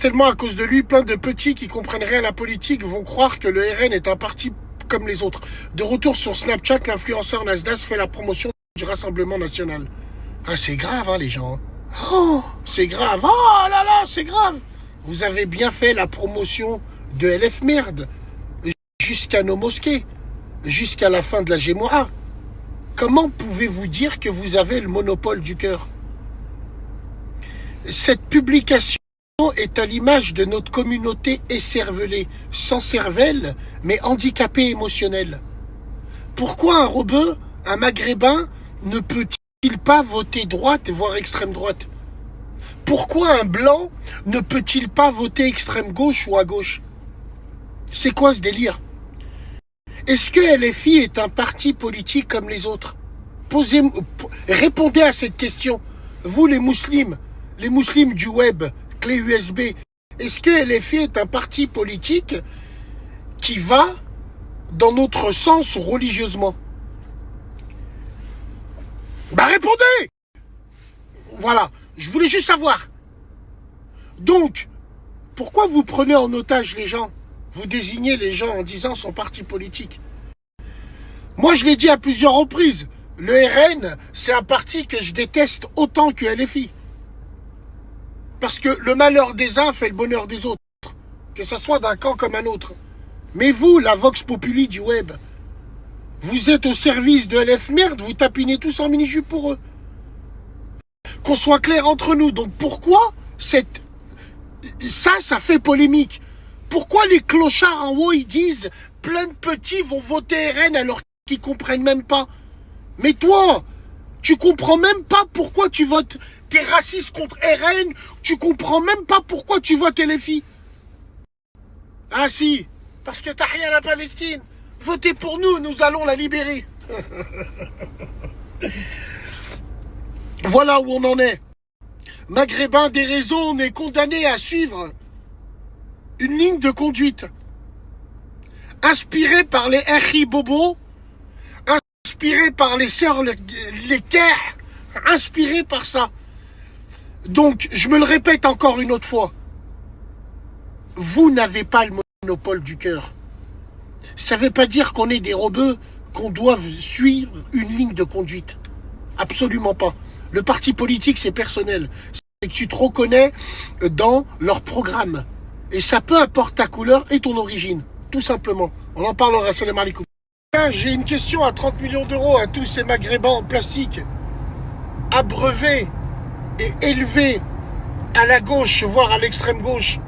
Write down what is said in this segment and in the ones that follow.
tellement à cause de lui, plein de petits qui comprennent rien à la politique vont croire que le RN est un parti comme les autres. De retour sur Snapchat, l'influenceur Nasdaq fait la promotion du Rassemblement National. Ah, c'est grave, hein, les gens. Oh, c'est grave. Oh là là, c'est grave. Vous avez bien fait la promotion de LF Merde jusqu'à nos mosquées, jusqu'à la fin de la Gémora. Comment pouvez-vous dire que vous avez le monopole du cœur? Cette publication est à l'image de notre communauté écervelée, sans cervelle, mais handicapée émotionnelle. Pourquoi un rebeu, un maghrébin, ne peut-il pas voter droite, voire extrême droite? Pourquoi un blanc ne peut-il pas voter extrême gauche ou à gauche? C'est quoi ce délire? Est-ce que LFI est un parti politique comme les autres? Répondez à cette question. Vous les musulmans du web, clé USB, est-ce que LFI est un parti politique qui va dans notre sens religieusement? Bah répondez! Voilà, je voulais juste savoir. Donc, pourquoi vous prenez en otage les gens? Vous désignez les gens en disant son parti politique. Moi, je l'ai dit à plusieurs reprises. Le RN, c'est un parti que je déteste autant que LFI. Parce que le malheur des uns fait le bonheur des autres. Que ce soit d'un camp comme un autre. Mais vous, la Vox Populi du web, vous êtes au service de LF Merde, vous tapinez tous en mini-jupe pour eux. Qu'on soit clair entre nous. Donc pourquoi ça fait polémique? Pourquoi les clochards en haut, ils disent plein de petits vont voter RN alors qu'ils comprennent même pas? Mais toi, tu comprends même pas pourquoi tu votes. T'es raciste contre RN, tu comprends même pas pourquoi tu votes LFI. Ah si, parce que t'as rien à la Palestine. Votez pour nous, nous allons la libérer. Voilà où on en est. Maghrébin des réseaux, on est condamné à suivre une ligne de conduite inspirée par les Echi Bobo, inspirée par les sœurs les Caire, inspirée par ça. Donc, je me le répète encore une autre fois. Vous n'avez pas le monopole du cœur. Ça ne veut pas dire qu'on est des rebeux, qu'on doit suivre une ligne de conduite. Absolument pas. Le parti politique, c'est personnel. C'est que tu te reconnais dans leur programme. Et ça peu importe ta couleur et ton origine. Tout simplement. On en parlera. Salam alaikum. J'ai une question à 30 millions d'euros à tous ces maghrébins en plastique, abreuvés et élevés à la gauche, voire à l'extrême gauche.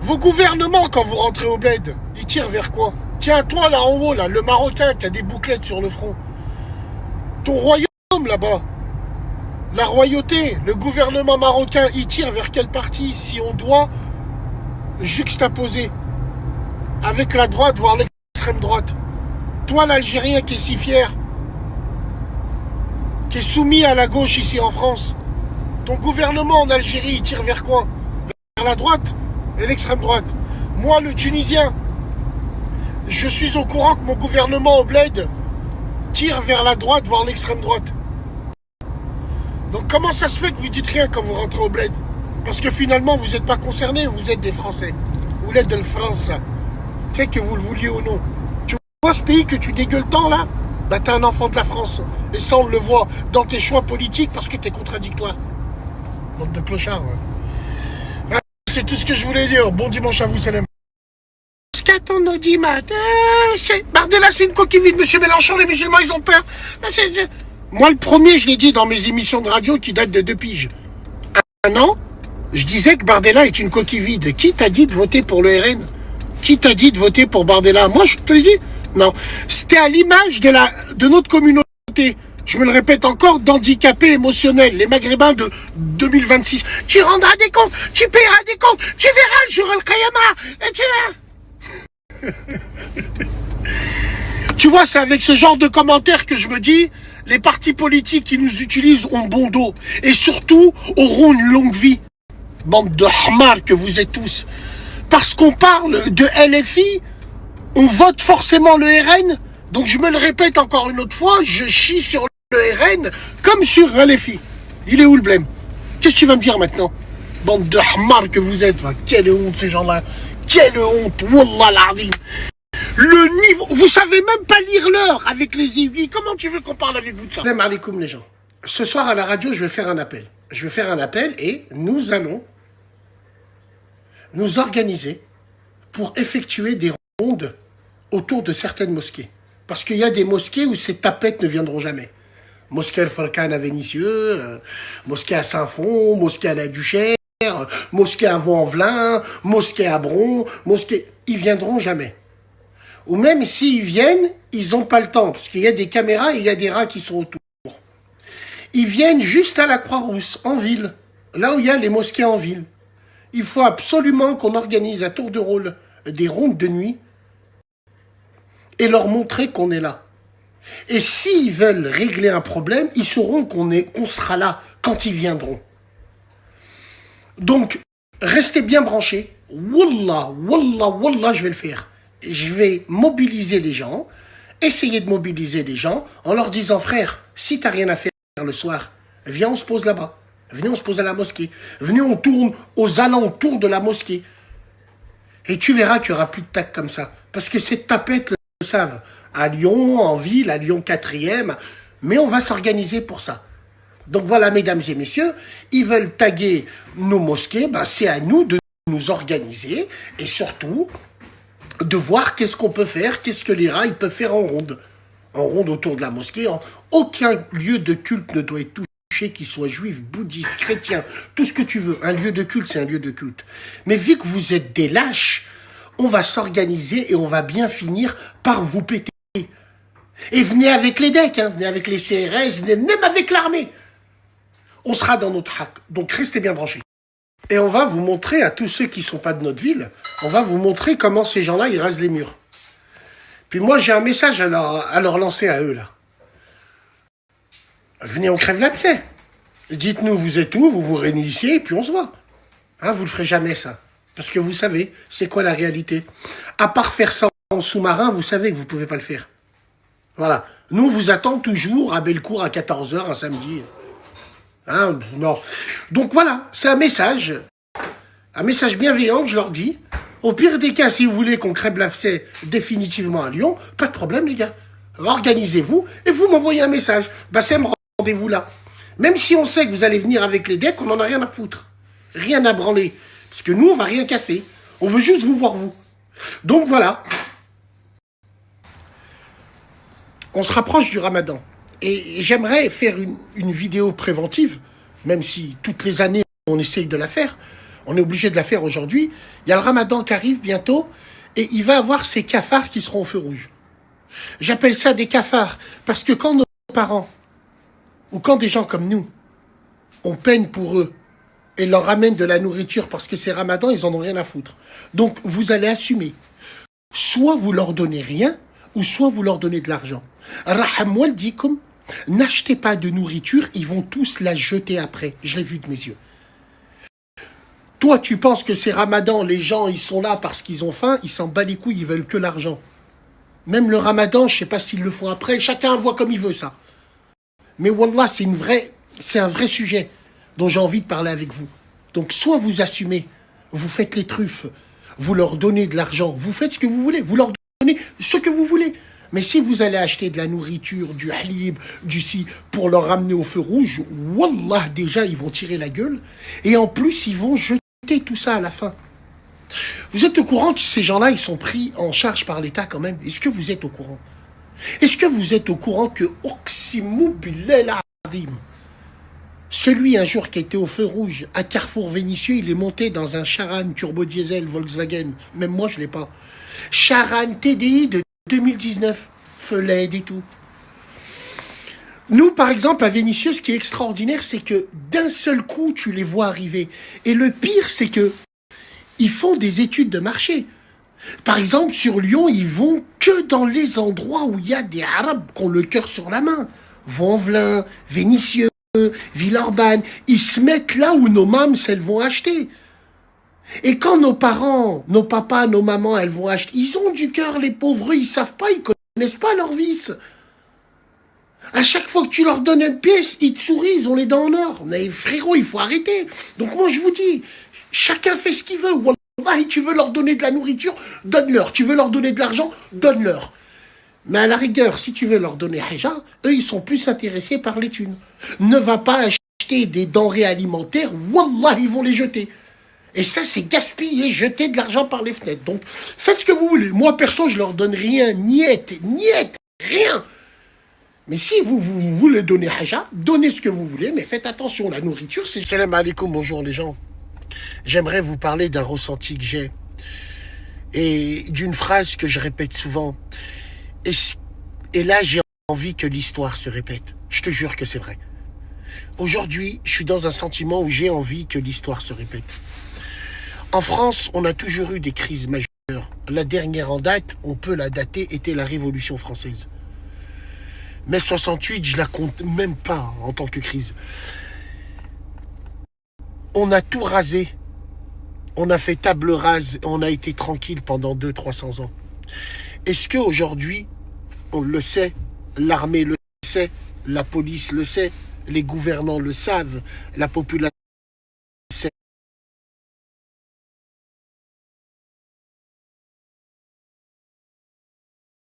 Vos gouvernements, quand vous rentrez au bled, ils tirent vers quoi? Tiens, toi là en haut, là, le Marocain qui a des bouclettes sur le front. Ton royaume là-bas, la royauté, le gouvernement marocain, il tire vers quel parti si on doit juxtaposer avec la droite, voire l'extrême droite? Toi, l'Algérien qui est si fier, qui est soumis à la gauche ici en France, ton gouvernement en Algérie, il tire vers quoi? Vers la droite et l'extrême droite. Moi, le Tunisien, je suis au courant que mon gouvernement au bled tire vers la droite, voire l'extrême droite. Donc comment ça se fait que vous dites rien quand vous rentrez au bled? Parce que finalement, vous n'êtes pas concernés, vous êtes des Français. Vous êtes de France. Tu sais que vous le vouliez ou non. Tu vois ce pays que tu dégueules tant là? Bah t'es un enfant de la France. Et ça, on le voit dans tes choix politiques parce que t'es contradictoire. Bande de clochards. Ouais. C'est tout ce que je voulais dire. Bon dimanche à vous, salam. Jusqu'à ton audimat. Bardella, c'est une coquille vide, monsieur Mélenchon. Les musulmans, ils ont peur. Moi, le premier, je l'ai dit dans mes émissions de radio qui datent de 2 piges. Un an, je disais que Bardella est une coquille vide. Qui t'a dit de voter pour le RN? Qui t'a dit de voter pour Bardella? Moi, je te le dis. Non. C'était à l'image de notre communauté. Je me le répète encore, d'handicapés émotionnels. Les Maghrébins de 2026. Tu rendras des comptes, tu paieras des comptes, tu verras le jour al-Qiyamah. Et tu verras. Tu vois, c'est avec ce genre de commentaires que je me dis, les partis politiques qui nous utilisent ont bon dos. Et surtout, auront une longue vie. Bande de hamars que vous êtes tous. Parce qu'on parle de LFI, on vote forcément le RN. Donc je me le répète encore une autre fois, je chie sur le RN comme sur LFI. Il est où le blême? Qu'est-ce que tu vas me dire maintenant? Bande de hamar que vous êtes. Quelle honte ces gens-là. Quelle honte. Wallah l'azim. Le niveau... Vous savez même pas lire l'heure avec les aiguilles. Comment tu veux qu'on parle avec vous de ça? Salam alaikum les gens. Ce soir à la radio, je vais faire un appel. Je vais faire un appel et nous allons nous organiser pour effectuer des rondes autour de certaines mosquées. Parce qu'il y a des mosquées où ces tapettes ne viendront jamais. Mosquée Al-Farkan à Vénissieux, mosquée à Saint-Fond, mosquée à la Duchère, mosquée à Vaux-en-Velin, mosquée à Bron, mosquée... Ils viendront jamais. Ou même s'ils viennent, ils n'ont pas le temps, parce qu'il y a des caméras et il y a des rats qui sont autour. Ils viennent juste à la Croix-Rousse, en ville, là où il y a les mosquées en ville. Il faut absolument qu'on organise à tour de rôle des rondes de nuit et leur montrer qu'on est là. Et s'ils veulent régler un problème, ils sauront qu'on sera là quand ils viendront. Donc, restez bien branchés. Wallah, wallah, wallah, je vais le faire. Je vais mobiliser les gens, essayer de mobiliser les gens en leur disant, frère, si t'as rien à faire le soir, viens, on se pose là-bas. Venez, on se pose à la mosquée. Venez, on tourne aux alentours de la mosquée. Et tu verras qu'il n'y aura plus de tac comme ça. Parce que ces tapettes le savent. À Lyon, en ville, à Lyon 4e. Mais on va s'organiser pour ça. Donc voilà, mesdames et messieurs, ils veulent taguer nos mosquées. Ben, c'est à nous de nous organiser. Et surtout, de voir qu'est-ce qu'on peut faire, qu'est-ce que les rats ils peuvent faire en ronde. En ronde autour de la mosquée. Aucun lieu de culte ne doit être touché, qu'il soit juif, bouddhiste, chrétien, tout ce que tu veux. Un lieu de culte, c'est un lieu de culte. Mais vu que vous êtes des lâches, on va s'organiser et on va bien finir par vous péter. Et venez avec les decks, hein, venez avec les CRS, venez même avec l'armée. On sera dans notre hack. Donc restez bien branchés. Et on va vous montrer à tous ceux qui ne sont pas de notre ville, on va vous montrer comment ces gens-là, ils rasent les murs. Puis moi, j'ai un message à leur lancer à eux, là. Venez, on crève l'abcès. Dites-nous, vous êtes où, vous vous réunissez, et puis on se voit. Hein, vous le ferez jamais, ça. Parce que vous savez, c'est quoi la réalité. À part faire ça en sous-marin, vous savez que vous ne pouvez pas le faire. Voilà. Nous, on vous attend toujours à Bellecour à 14h un samedi. Hein, non. Donc voilà, c'est un message bienveillant que je leur dis. Au pire des cas, si vous voulez qu'on crève l'abcès définitivement à Lyon, pas de problème, les gars. Organisez-vous et vous m'envoyez un message. Bassem, rendez-vous là. Même si on sait que vous allez venir avec les decks, on n'en a rien à foutre. Rien à branler. Parce que nous, on va rien casser. On veut juste vous voir, vous. Donc voilà. On se rapproche du Ramadan. Et j'aimerais faire une vidéo préventive, même si toutes les années, on essaye de la faire. On est obligé de la faire aujourd'hui. Il y a le Ramadan qui arrive bientôt et il va y avoir ces cafards qui seront au feu rouge. J'appelle ça des cafards parce que quand nos parents ou quand des gens comme nous, on peine pour eux et leur ramène de la nourriture parce que c'est Ramadan, ils en ont rien à foutre. Donc vous allez assumer. Soit vous leur donnez rien ou soit vous leur donnez de l'argent. Raham waldikum, n'achetez pas de nourriture, ils vont tous la jeter après. Je l'ai vu de mes yeux. Toi, tu penses que c'est Ramadan, les gens, ils sont là parce qu'ils ont faim, ils s'en battent les couilles, ils veulent que l'argent. Même le Ramadan, je ne sais pas s'ils le font après, chacun voit comme il veut ça. Mais Wallah, c'est un vrai sujet dont j'ai envie de parler avec vous. Donc, soit vous assumez, vous faites les truffes, vous leur donnez de l'argent, vous faites ce que vous voulez, vous leur donnez ce que vous voulez. Mais si vous allez acheter de la nourriture, du halib, du si, pour leur ramener au feu rouge, Wallah, déjà, ils vont tirer la gueule. Et en plus, ils vont jeter tout ça à la fin. Vous êtes au courant que ces gens-là, ils sont pris en charge par l'État quand même? Est-ce que vous êtes au courant? Est-ce que vous êtes au courant que Oximou Bilal Adim, celui un jour qui était au feu rouge à Carrefour Vénissieux, il est monté dans un Charan turbo diesel Volkswagen. Même moi, je ne l'ai pas. Charan TDI de 2019. Feu LED et tout. Nous, par exemple, à Vénissieux, ce qui est extraordinaire, c'est que d'un seul coup, tu les vois arriver. Et le pire, c'est que ils font des études de marché. Par exemple, sur Lyon, ils vont que dans les endroits où il y a des Arabes qui ont le cœur sur la main. Vaux-en-Velin, Vénissieux, Villeurbanne. Ils se mettent là où nos mams, elles vont acheter. Et quand nos parents, nos papas, nos mamans, elles vont acheter, ils ont du cœur, les pauvres, ils savent pas, ils connaissent pas leur vice. À chaque fois que tu leur donnes une pièce, ils te sourient, ils ont les dents en or. Mais frérot, il faut arrêter. Donc moi, je vous dis, chacun fait ce qu'il veut. Wallahi, tu veux leur donner de la nourriture, donne-leur. Tu veux leur donner de l'argent, donne-leur. Mais à la rigueur, si tu veux leur donner hija, eux, ils sont plus intéressés par les thunes. Ne va pas acheter des denrées alimentaires, wallah, ils vont les jeter. Et ça, c'est gaspiller, jeter de l'argent par les fenêtres. Donc, faites ce que vous voulez. Moi, perso, je leur donne rien, niet, rien. Mais si vous voulez donner hija, donnez ce que vous voulez, mais faites attention, la nourriture, c'est... Salam alaikum, bonjour les gens. J'aimerais vous parler d'un ressenti que j'ai. Et d'une phrase que je répète souvent. Et là, j'ai envie que l'histoire se répète. Je te jure que c'est vrai. Aujourd'hui, je suis dans un sentiment où j'ai envie que l'histoire se répète. En France, on a toujours eu des crises majeures. La dernière en date, on peut la dater, était la Révolution française. Mais 68, je la compte même pas en tant que crise. On a tout rasé. On a fait table rase. On a été tranquille pendant 200-300 ans. Est-ce qu'aujourd'hui, on le sait, l'armée le sait, la police le sait, les gouvernants le savent, la population le sait.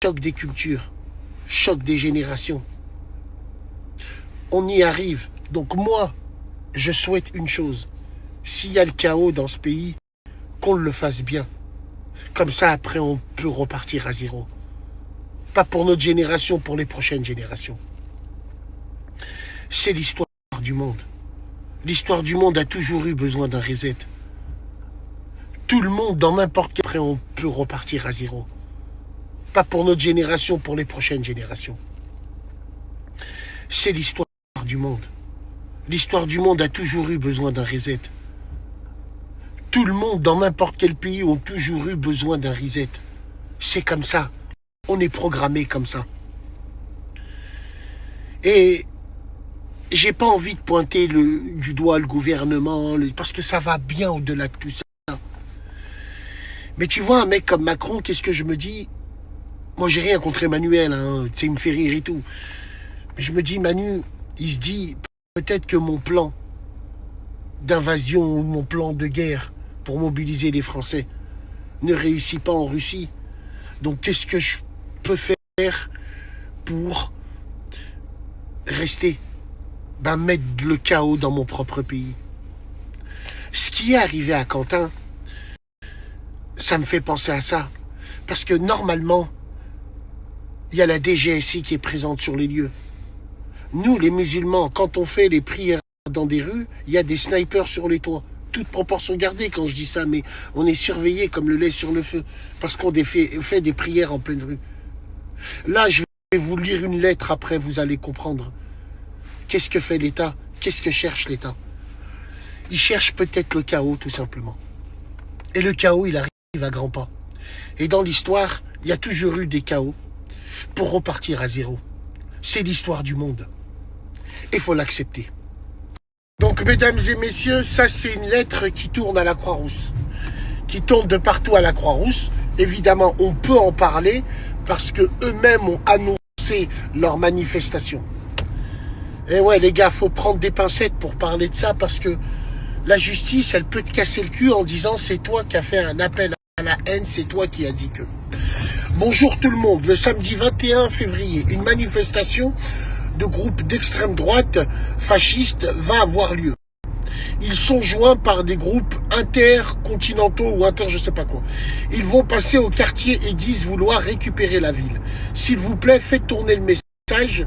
Choc des cultures, choc des générations. On y arrive. Donc moi, je souhaite une chose. S'il y a le chaos dans ce pays, qu'on le fasse bien. Comme ça, après, on peut repartir à zéro. Pas pour notre génération, pour les prochaines générations. C'est l'histoire du monde. L'histoire du monde a toujours eu besoin d'un reset. Tout le monde, dans n'importe quel... Après, on peut repartir à zéro. Pas pour notre génération, pour les prochaines générations. C'est l'histoire du monde. L'histoire du monde a toujours eu besoin d'un reset. Tout le monde, dans n'importe quel pays, ont toujours eu besoin d'un reset. C'est comme ça. On est programmé comme ça. Et j'ai pas envie de pointer du doigt le gouvernement, parce que ça va bien au-delà de tout ça. Mais tu vois, un mec comme Macron, qu'est-ce que je me dis? Moi, j'ai rien contre Emmanuel, hein, tu sais, il me fait rire et tout. Mais je me dis, Manu, il se dit, peut-être que mon plan d'invasion ou mon plan de guerre pour mobiliser les Français ne réussit pas en Russie. Donc, qu'est-ce que je peux faire pour rester? Ben, mettre le chaos dans mon propre pays. Ce qui est arrivé à Quentin, ça me fait penser à ça. Parce que normalement, il y a la DGSI qui est présente sur les lieux. Nous, les musulmans, quand on fait les prières dans des rues, il y a des snipers sur les toits. Toute proportion gardée quand je dis ça, mais on est surveillé comme le lait sur le feu. Parce qu'on fait des prières en pleine rue. Là, je vais vous lire une lettre après, vous allez comprendre. Qu'est-ce que fait l'État? Qu'est-ce que cherche l'État? Il cherche peut-être le chaos, tout simplement. Et le chaos, il arrive à grands pas. Et dans l'histoire, il y a toujours eu des chaos pour repartir à zéro. C'est l'histoire du monde. Il faut l'accepter. Donc, mesdames et messieurs, ça, c'est une lettre qui tourne à la Croix-Rousse. Qui tourne de partout à la Croix-Rousse. Évidemment, on peut en parler parce que eux-mêmes ont annoncé leur manifestation. Et ouais, les gars, faut prendre des pincettes pour parler de ça parce que la justice, elle peut te casser le cul en disant c'est toi qui as fait un appel à la haine, c'est toi qui as dit que. Bonjour tout le monde, le samedi 21 février, une manifestation de groupes d'extrême droite fascistes va avoir lieu. Ils sont joints par des groupes intercontinentaux ou je sais pas quoi. Ils vont passer au quartier et disent vouloir récupérer la ville. S'il vous plaît, faites tourner le message,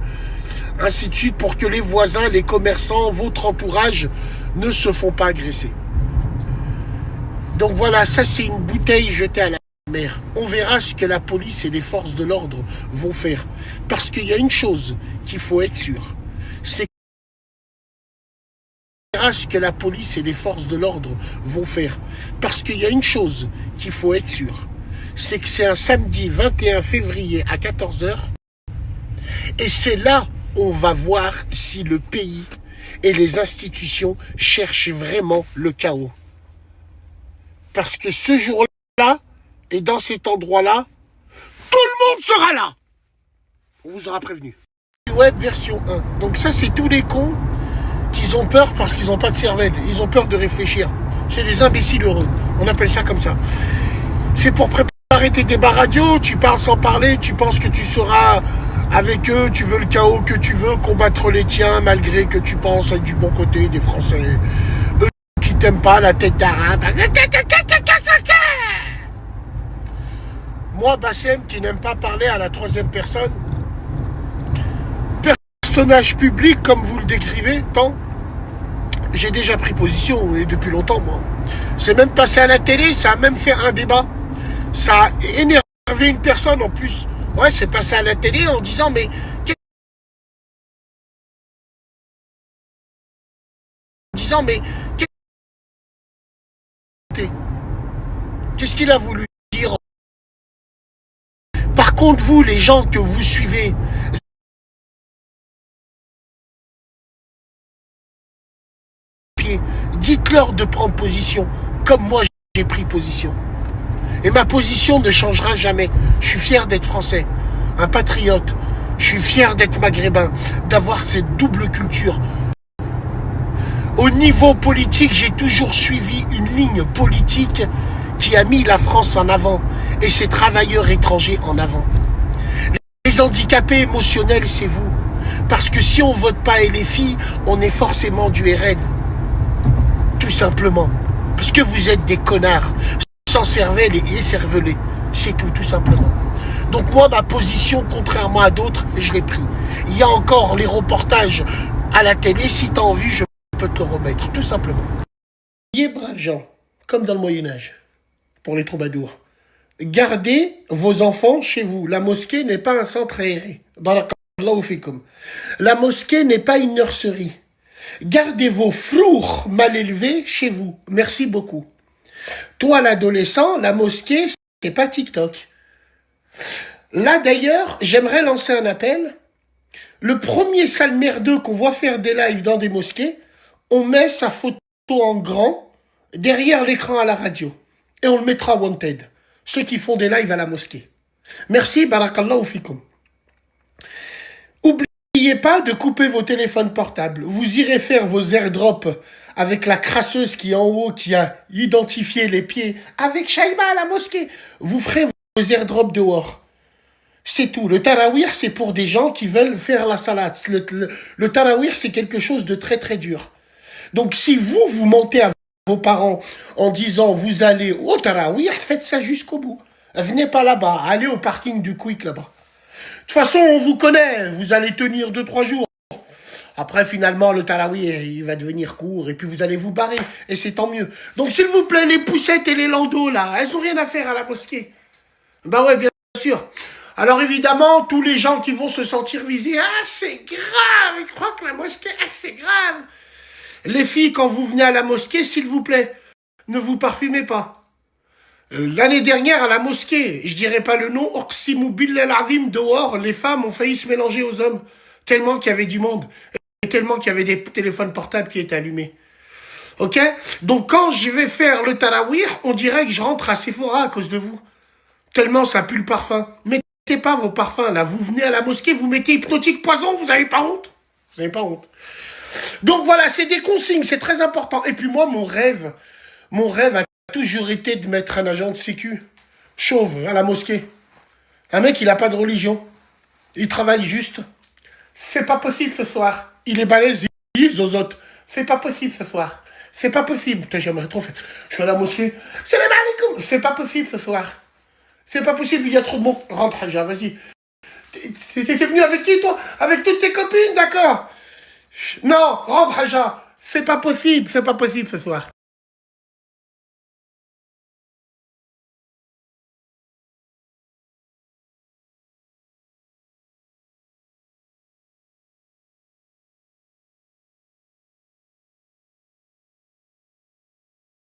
ainsi de suite, pour que les voisins, les commerçants, votre entourage ne se font pas agresser. Donc voilà, ça c'est une bouteille jetée à la mer. On verra ce que la police et les forces de l'ordre vont faire. Parce qu'il y a une chose qu'il faut être sûr, c'est ce que la police et les forces de l'ordre vont faire. Parce qu'il y a une chose qu'il faut être sûr, c'est que c'est un samedi 21 février à 14h. Et c'est là on va voir si le pays et les institutions cherchent vraiment le chaos. Parce que ce jour-là, et dans cet endroit-là, tout le monde sera là. On vous aura prévenu. web version 1. Donc ça, c'est tous les cons qui ont peur parce qu'ils n'ont pas de cervelle. Ils ont peur de réfléchir. C'est des imbéciles heureux. On appelle ça comme ça. C'est pour préparer tes débats radio. Tu parles sans parler. Tu penses que tu seras avec eux. Tu veux le chaos que tu veux. Combattre les tiens malgré que tu penses être du bon côté des Français. Eux qui t'aiment pas, la tête d'arabe. Moi, Bassem, qui n'aime pas parler à la troisième personne, personnage public, comme vous le décrivez, tant, j'ai déjà pris position, et depuis longtemps, moi. C'est même passé à la télé, ça a même fait un débat. Ça a énervé une personne, en plus. Ouais, c'est passé à la télé en disant, mais... Qu'est-ce qu'il a voulu dire? Par contre, vous, les gens que vous suivez, dites-leur de prendre position, comme moi j'ai pris position. Et ma position ne changera jamais. Je suis fier d'être français, un patriote. Je suis fier d'être maghrébin, d'avoir cette double culture. Au niveau politique, j'ai toujours suivi une ligne politique qui a mis la France en avant et ses travailleurs étrangers en avant. Les handicapés émotionnels, c'est vous. Parce que si on ne vote pas LFI, on est forcément du RN. Tout simplement. Parce que vous êtes des connards, sans cervelle et écervelés. C'est tout simplement. Donc moi, ma position, contrairement à d'autres, je l'ai pris. Il y a encore les reportages à la télé. Si tu as envie, je peux te le remettre. Tout simplement. Soyez braves gens, comme dans le Moyen-Âge, pour les troubadours. Gardez vos enfants chez vous. La mosquée n'est pas un centre aéré. Barakallahu fikum. La mosquée n'est pas une nurserie. Gardez vos flours mal élevés chez vous. Merci beaucoup. Toi, l'adolescent, la mosquée, c'est pas TikTok. Là, d'ailleurs, j'aimerais lancer un appel. Le premier sale merdeux qu'on voit faire des lives dans des mosquées, on met sa photo en grand derrière l'écran à la radio. Et on le mettra wanted. Ceux qui font des lives à la mosquée. Merci, barakallahu fikum. N'oubliez pas de couper vos téléphones portables. Vous irez faire vos airdrops avec la crasseuse qui est en haut, qui a identifié les pieds, avec Shaïma à la mosquée. Vous ferez vos airdrops dehors. C'est tout. Le tarawih, c'est pour des gens qui veulent faire la salade. Le tarawih, c'est quelque chose de très très dur. Donc si vous mentez à vos parents en disant vous allez au tarawih, faites ça jusqu'au bout. Venez pas là-bas, allez au parking du Quick là-bas. De toute façon, on vous connaît, vous allez tenir 2-3 jours. Après, finalement, le tarawih, il va devenir court, et puis vous allez vous barrer, et c'est tant mieux. Donc, s'il vous plaît, les poussettes et les landos, là, elles ont rien à faire à la mosquée. Ben ouais, bien sûr. Alors, évidemment, tous les gens qui vont se sentir visés, ah, c'est grave, ils croient que la mosquée, ah, c'est grave. Les filles, quand vous venez à la mosquée, s'il vous plaît, ne vous parfumez pas. L'année dernière, à la mosquée, je dirais pas le nom, Oqsimu Billal Azim, dehors, les femmes ont failli se mélanger aux hommes, tellement qu'il y avait du monde, et tellement qu'il y avait des téléphones portables qui étaient allumés. Ok? Donc quand je vais faire le tarawih, on dirait que je rentre à Sephora à cause de vous. Tellement ça pue le parfum. Mettez pas vos parfums, là. Vous venez à la mosquée, vous mettez hypnotique poison, vous avez pas honte? Vous avez pas honte? Donc voilà, c'est des consignes, c'est très important. Et puis moi, mon rêve a toujours été de mettre un agent de sécu chauve à la mosquée. Un mec, il a pas de religion. Il travaille juste. C'est pas possible ce soir. Il est balèze, il zozote. C'est pas possible ce soir. C'est pas possible. Putain, j'aimerais trop faire. Je suis à la mosquée. C'est les malikoum. C'est pas possible ce soir. C'est pas possible, il y a trop de monde. Rentre, Haja, vas-y. T'étais venu avec qui, toi? Avec toutes tes copines, d'accord? Non, rentre, Haja. C'est pas possible ce soir.